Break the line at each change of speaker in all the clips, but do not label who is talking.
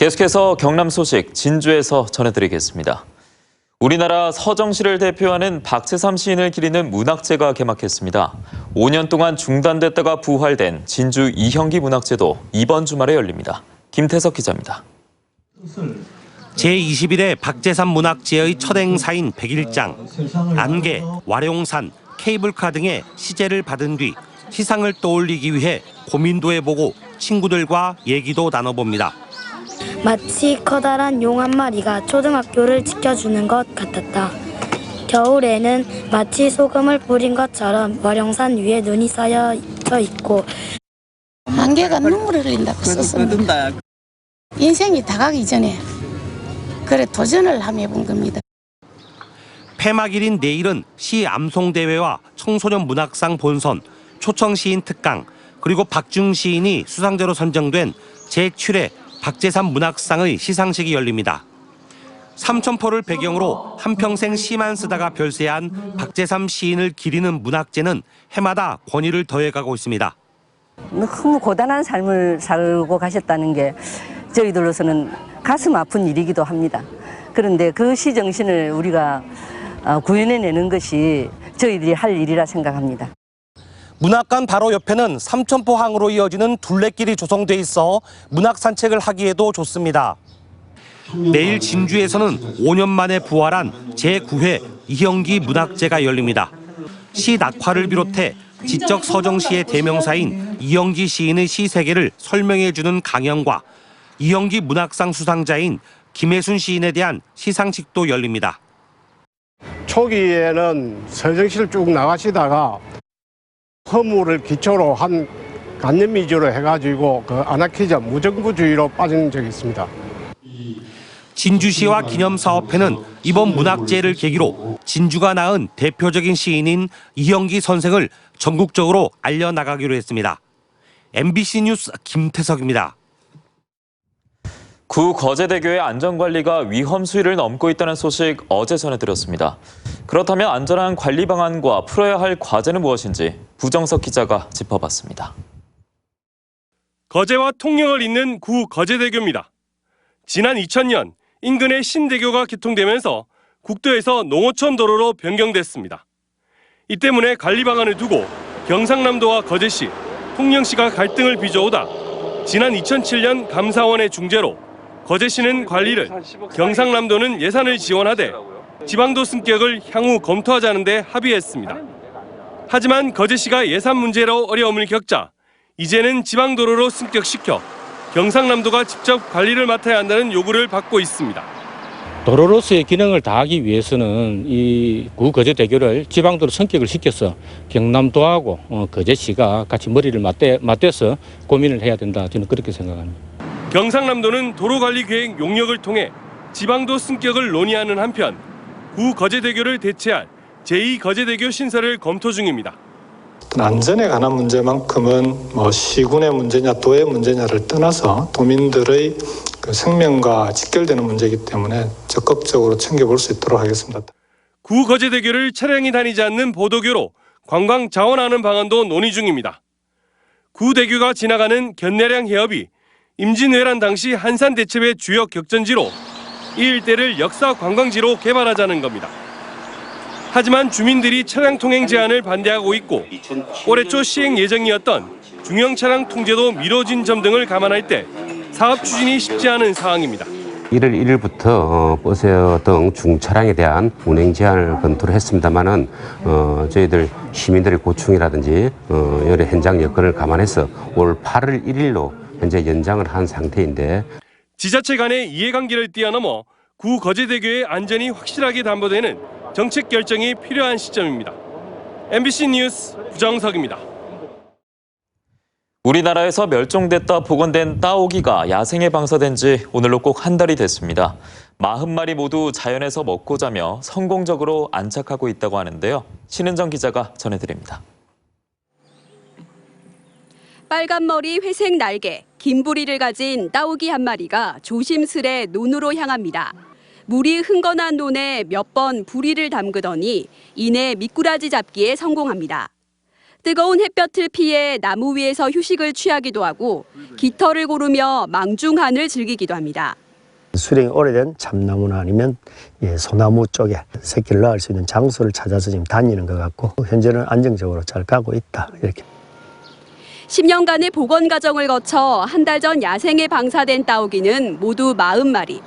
계속해서 경남 소식 진주에서 전해드리겠습니다. 우리나라 서정시를 대표하는 박재삼 시인을 기리는 문학제가 개막했습니다. 5년 동안 중단됐다가 부활된 진주 이형기 문학제도 이번 주말에 열립니다. 김태석 기자입니다.
제21회 박재삼 문학제의 첫 행사인 100일장, 안개, 와룡산, 케이블카 등의 시제를 받은 뒤 시상을 떠올리기 위해 고민도 해보고 친구들과 얘기도 나눠봅니다.
마치 커다란 용 한 마리가 초등학교를 지켜주는 것 같았다. 겨울에는 마치 소금을 뿌린 것처럼 와룡산 위에 눈이 쌓여져 있고
안개가 눈물을 흘린다고 썼습니다. 인생이 다가기 전에 그래 도전을 한번 해본 겁니다.
폐막일인 내일은 시 암송대회와 청소년 문학상 본선, 초청시인 특강, 그리고 박중 시인이 수상자로 선정된 제7회 박재삼 문학상의 시상식이 열립니다. 삼천포를 배경으로 한평생 시만 쓰다가 별세한 박재삼 시인을 기리는 문학제는 해마다 권위를 더해가고 있습니다.
너무 고단한 삶을 살고 가셨다는 게 저희들로서는 가슴 아픈 일이기도 합니다. 그런데 그 시 정신을 우리가 구현해내는 것이 저희들이 할 일이라 생각합니다.
문학관 바로 옆에는 삼천포항으로 이어지는 둘레길이 조성돼 있어 문학 산책을 하기에도 좋습니다. 내일 진주에서는 5년 만에 부활한 제9회 이형기 문학제가 열립니다. 시 낙화를 비롯해 지적 서정시의 대명사인 이형기 시인의 시 세계를 설명해주는 강연과 이형기 문학상 수상자인 김혜순 시인에 대한 시상식도 열립니다.
초기에는 서정시를 쭉 나가시다가 허물을 기초로 한 관념 위주로 해가지고 그 아나키즘, 무정부주의로 빠진 적이 있습니다.
진주시와 기념사업회는 이번 문학제를 계기로 진주가 낳은 대표적인 시인인 이형기 선생을 전국적으로 알려나가기로 했습니다. MBC 뉴스 김태석입니다.
구 거제대교의 안전관리가 위험 수위를 넘고 있다는 소식 어제 전해드렸습니다. 그렇다면 안전한 관리 방안과 풀어야 할 과제는 무엇인지 부정석 기자가 짚어봤습니다.
거제와 통영을 잇는 구 거제대교입니다. 지난 2000년 인근의 신대교가 개통되면서 국도에서 농어촌 도로로 변경됐습니다. 이 때문에 관리 방안을 두고 경상남도와 거제시, 통영시가 갈등을 빚어오다 지난 2007년 감사원의 중재로 거제시는 관리를, 경상남도는 예산을 지원하되 지방도 승격을 향후 검토하자는 데 합의했습니다. 하지만 거제시가 예산 문제로 어려움을 겪자 이제는 지방도로로 승격시켜 경상남도가 직접 관리를 맡아야 한다는 요구를 받고 있습니다.
도로로서의 기능을 다하기 위해서는 이 구거제대교를 지방도로 승격을 시켜서 경남도하고 거제시가 같이 머리를 맞대서 고민을 해야 된다. 저는 그렇게 생각합니다.
경상남도는 도로관리계획 용역을 통해 지방도 승격을 논의하는 한편 구거제대교를 대체할 제2거제대교 신설을 검토 중입니다.
안전에 관한 문제만큼은 시군의 문제냐 도의 문제냐를 떠나서 도민들의 생명과 직결되는 문제이기 때문에 적극적으로 챙겨볼 수 있도록 하겠습니다.
구거제대교를 차량이 다니지 않는 보도교로 관광 자원하는 방안도 논의 중입니다. 구대교가 지나가는 견내량 해협이 임진왜란 당시 한산대첩의 주요 격전지로 이 일대를 역사 관광지로 개발하자는 겁니다. 하지만 주민들이 차량 통행 제한을 반대하고 있고 올해 초 시행 예정이었던 중형 차량 통제도 미뤄진 점 등을 감안할 때 사업 추진이 쉽지 않은 상황입니다.
1월 1일부터 버스 등 중차량에 대한 운행 제한을 검토를 했습니다만은 저희들 시민들의 고충이라든지 여러 현장 여건을 감안해서 올 8월 1일로 현재 연장을 한 상태인데
지자체 간의 이해관계를 뛰어넘어 구거제대교의 안전이 확실하게 담보되는 정책 결정이 필요한 시점입니다. MBC 뉴스 부정석입니다.
우리나라에서 멸종됐다 복원된 따오기가 야생에 방사된 지 오늘로 꼭 한 달이 됐습니다. 40마리 모두 자연에서 먹고 자며 성공적으로 안착하고 있다고 하는데요. 신은정 기자가 전해드립니다.
빨간 머리, 회색 날개, 긴 부리를 가진 따오기 한 마리가 조심스레 논으로 향합니다. 물이 흥건한 논에 몇 번 부리를 담그더니 이내 미꾸라지 잡기에 성공합니다. 뜨거운 햇볕을 피해 나무 위에서 휴식을 취하기도 하고 깃털을 고르며 망중한을 즐기기도 합니다.
수령이 오래된 참나무나 아니면 소나무 쪽에 새끼를 낳을 수 있는 장소를 찾아서 지금 다니는 것 같고 현재는 안정적으로 잘 가고 있다 이렇게.
10년간의 복원 과정을 거쳐 한 달 전 야생에 방사된 따오기는 모두 40마리.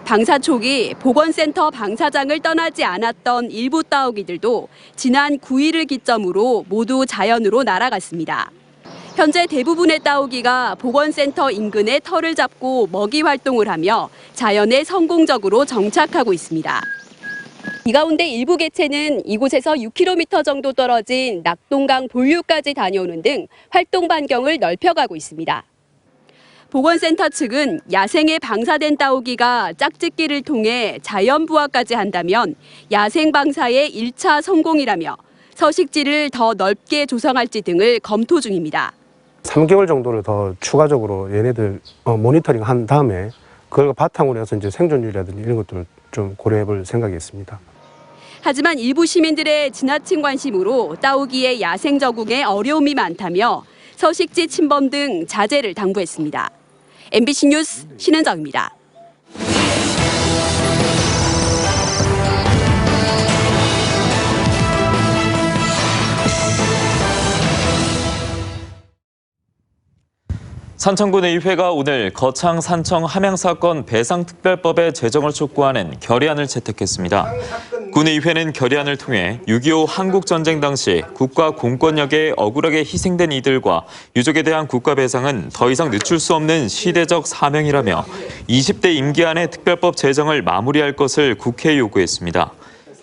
방사 초기 복원센터 방사장을 떠나지 않았던 일부 따오기들도 지난 9일을 기점으로 모두 자연으로 날아갔습니다. 현재 대부분의 따오기가 복원센터 인근의 털을 잡고 먹이 활동을 하며 자연에 성공적으로 정착하고 있습니다. 이 가운데 일부 개체는 이곳에서 6km 정도 떨어진 낙동강 본류까지 다녀오는 등 활동 반경을 넓혀가고 있습니다. 복원센터 측은 야생에 방사된 따오기가 짝짓기를 통해 자연 부화까지 한다면 야생 방사의 1차 성공이라며 서식지를 더 넓게 조성할지 등을 검토 중입니다.
3개월 정도를 더 추가적으로 얘네들 모니터링 한 다음에 그걸 바탕으로 해서 이제 생존율이라든지 이런 것들을 좀 고려해 볼 생각이 있습니다.
하지만 일부 시민들의 지나친 관심으로 따오기의 야생 적응에 어려움이 많다며 서식지 침범 등 자제를 당부했습니다. MBC 뉴스 신은정입니다.
산청군의회가 오늘 거창 산청 함양사건 배상특별법의 제정을 촉구하는 결의안을 채택했습니다. 군의회는 결의안을 통해 6.25 한국전쟁 당시 국가 공권력에 억울하게 희생된 이들과 유족에 대한 국가배상은 더 이상 늦출 수 없는 시대적 사명이라며 20대 임기 안에 특별법 제정을 마무리할 것을 국회에 요구했습니다.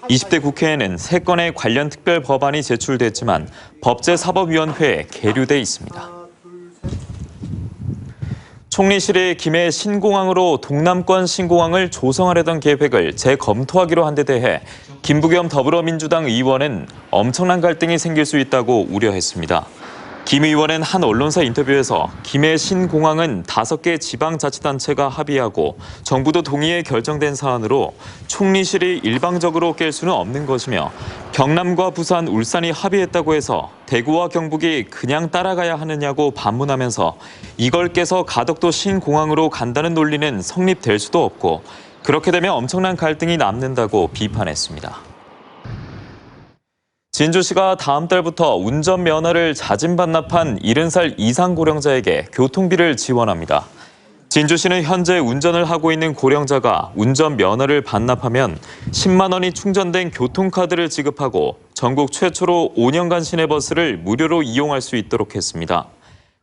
20대 국회에는 3건의 관련 특별 법안이 제출됐지만 법제사법위원회에 계류돼 있습니다. 총리실이 김해 신공항으로 동남권 신공항을 조성하려던 계획을 재검토하기로 한 데 대해 김부겸 더불어민주당 의원은 엄청난 갈등이 생길 수 있다고 우려했습니다. 김 의원은 한 언론사 인터뷰에서 김해 신공항은 5개 지방자치단체가 합의하고 정부도 동의해 결정된 사안으로 총리실이 일방적으로 깰 수는 없는 것이며 경남과 부산, 울산이 합의했다고 해서 대구와 경북이 그냥 따라가야 하느냐고 반문하면서 이걸 깨서 가덕도 신공항으로 간다는 논리는 성립될 수도 없고 그렇게 되면 엄청난 갈등이 남는다고 비판했습니다. 진주시가 다음 달부터 운전면허를 자진 반납한 70살 이상 고령자에게 교통비를 지원합니다. 진주시는 현재 운전을 하고 있는 고령자가 운전면허를 반납하면 10만 원이 충전된 교통카드를 지급하고 전국 최초로 5년간 시내버스를 무료로 이용할 수 있도록 했습니다.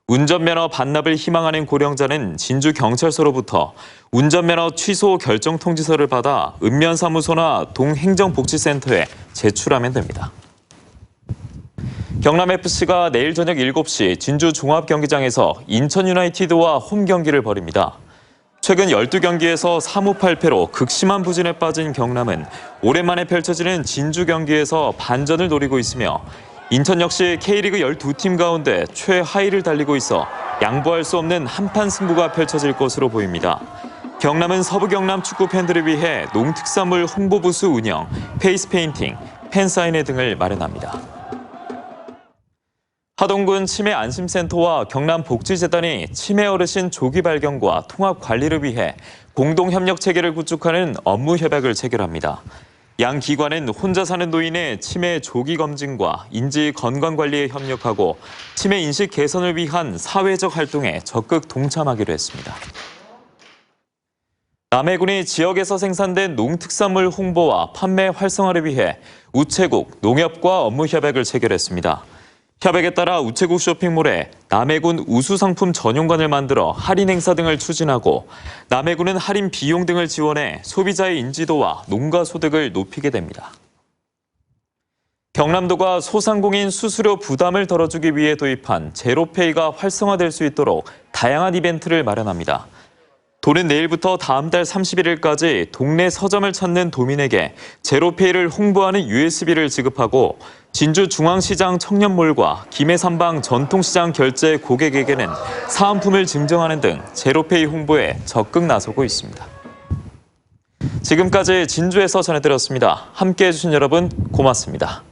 운전면허 반납을 희망하는 고령자는 진주경찰서로부터 운전면허 취소 결정 통지서를 받아 읍면사무소나 동행정복지센터에 제출하면 됩니다. 경남FC가 내일 저녁 7시 진주 종합경기장에서 인천 유나이티드와 홈 경기를 벌입니다. 최근 12경기에서 3무 8패로 극심한 부진에 빠진 경남은 오랜만에 펼쳐지는 진주 경기에서 반전을 노리고 있으며 인천 역시 K리그 12팀 가운데 최하위를 달리고 있어 양보할 수 없는 한판 승부가 펼쳐질 것으로 보입니다. 경남은 서부 경남 축구 팬들을 위해 농특산물 홍보부스 운영, 페이스 페인팅, 팬사인회 등을 마련합니다. 하동군 치매안심센터와 경남복지재단이 치매 어르신 조기 발견과 통합 관리를 위해 공동협력체계를 구축하는 업무협약을 체결합니다. 양 기관은 혼자 사는 노인의 치매 조기 검진과 인지 건강 관리에 협력하고 치매 인식 개선을 위한 사회적 활동에 적극 동참하기로 했습니다. 남해군이 지역에서 생산된 농특산물 홍보와 판매 활성화를 위해 우체국, 농협과 업무협약을 체결했습니다. 협약에 따라 우체국 쇼핑몰에 남해군 우수상품 전용관을 만들어 할인 행사 등을 추진하고 남해군은 할인 비용 등을 지원해 소비자의 인지도와 농가 소득을 높이게 됩니다. 경남도가 소상공인 수수료 부담을 덜어주기 위해 도입한 제로페이가 활성화될 수 있도록 다양한 이벤트를 마련합니다. 도는 내일부터 다음 달 31일까지 동네 서점을 찾는 도민에게 제로페이를 홍보하는 USB를 지급하고 진주중앙시장 청년몰과 김해삼방 전통시장 결제 고객에게는 사은품을 증정하는 등 제로페이 홍보에 적극 나서고 있습니다. 지금까지 진주에서 전해드렸습니다. 함께해 주신 여러분 고맙습니다.